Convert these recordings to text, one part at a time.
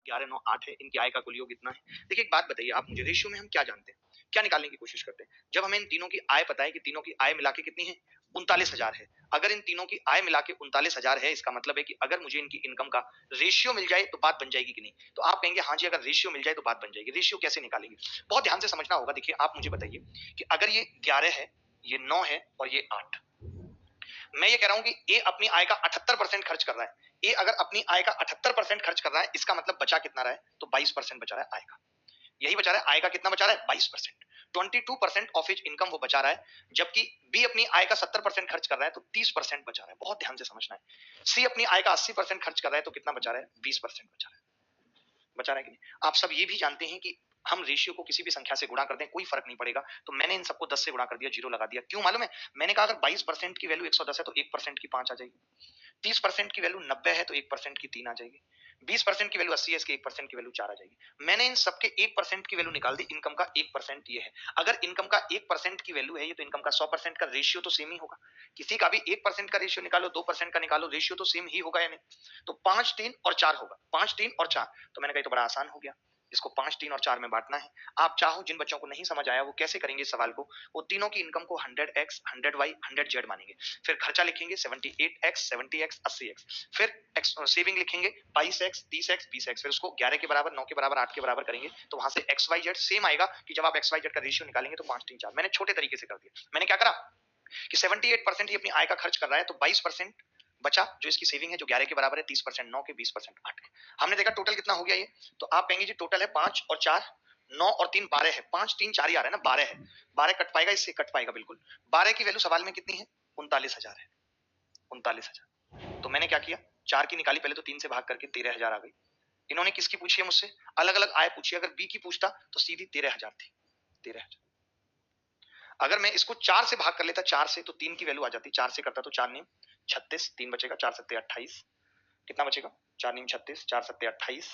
11, 9, 8 है, इनकी आय का कुल योग इतना है। देखिए एक बात बताइए आप मुझे, रेशियो में हम क्या जानते हैं? क्या निकालने की कोशिश करते हैं? जब हमें इन तीनों की आय पता है कि तीनों की आय मिला के कितनी है? 39,000 है। अगर इन तीनों की आय मिला के 39,000 है, इसका मतलब है कि अगर मुझे इनकी इनकम का रेशियो मिल जाए तो बात बन जाएगी कि नहीं? तो आप कहेंगे हाँ जी, अगर रेशियो मिल जाए तो बात बन जाएगी। रेशियो कैसे निकालेंगे? बहुत ध्यान से समझना होगा। देखिए आप मुझे बताइए कि अगर ये 11 है, ये 9 है और ये 8, मैं ये कह रहा हूं कि ए अपनी आय का 78% खर्च कर रहा है। ए अगर अपनी आय का 78% खर्च कर रहा है, इसका मतलब बचा कितना रहा है? तो 22% बचा रहा है आय का। यही बचा रहा है। आय का कितना बचा रहा है? 22%। 22% ऑफ हिज इनकम वो बचा रहा है, जबकि बी अपनी आय का 70% खर्च कर रहा है तो 30% बचा रहा है। बहुत ध्यान से समझना है। सी अपनी आय का 80% खर्च कर रहा है तो कितना बचा रहा है? 20% बचा रहा है। बचा रहा है कि नहीं? आप सब ये भी जानते हैं कि हम रेशियो को किसी भी संख्या से गुणा कर दें कोई फर्क नहीं पड़ेगा। तो मैंने इन सबको 10 से गुणा कर दिया, जीरो लगा दिया। क्यों मालूम है? मैंने कहा अगर 22% की वैल्यू 110 है तो 1% की 5 आ जाएगी। 30% की वैल्यू 90 है तो 1% की 3 आ जाएगी। 20% की वैल्यू 80 है, इसके 1% की वैल्यू 4 आ जाएगी। मैंने इन सबके 1% की वैल्यू निकाल दी। इनकम का 1% ये है। अगर इनकम का 1% की वैल्यू है ये, तो इनकम का 100% का रेशियो तो सेम ही होगा। किसी का भी 1% का रेशियो निकालो, 2% का निकालो, रेशियो तो सेम ही होगा या नहीं? तो 5, 3 और 4 होगा। 5, 3 और 4। तो मैंने कहा तो बड़ा आसान हो गया। इसको 5, 3 और 4 में बांटना है। आप चाहो, जिन बच्चों को नहीं समझ आया वो कैसे करेंगे इस सवाल को, वो तीनों की इनकम को 100x, 100y, 100z मानेंगे। फिर खर्चा लिखेंगे 78x, 70x, 80x। फिर सेविंग लिखेंगे 22x, 30x, 20x। फिर उसको 11 के बराबर, 9 के बराबर, 8 के बराबर करेंगे तो वहां से XYZ सेम आएगा कि जब आप XYZ का रेशियो निकालेंगे तो 5, 3, 4। मैंने छोटे तरीके से कर दिया। मैंने क्या करा कि 78% ये अपनी आय का खर्च कर रहा है तो 22% बचा जो इसकी सेविंग है, जो 11 के बराबर है, 30% 9 के, 20% 8 के। हमने देखा टोटल कितना हो गया ये। तो आप कहेंगे जी टोटल है 5 और 4, 9 और 3 12 है। 5, 3, 4 ही आ रहा है ना, 12 है। 12 कट पाएगा, इससे कट पाएगा बिल्कुल। 12 की वैल्यू सवाल में कितनी है? 39,000 है। 39,000। तो मैंने क्या किया, 4 की निकाली पहले तो, 3 से भाग करके 13,000 आ गई। इन्होंने किसकी पूछी है मुझसे? अलग अलग आय पूछी। अगर बी की पूछता तो सीधी 13,000 थी। 13,000। अगर मैं इसको 4 से भाग कर लेता, 4 से, तो 3 की वैल्यू आ जाती। 4 से करता तो 4 नीम 36, 3 बचेगा, 4 सत्ते 28। कितना बचेगा? 4 नीम 36, 4 सत्ते 28,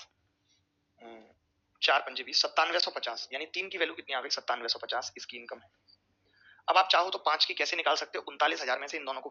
4 पंजे 20, 9750। यानी 3 की वैल्यू कितनी आ गई? 9750 इसकी इनकम है। अब आप चाहो तो 5 की कैसे निकाल सकते हो? 39,000 में से इन दोनों को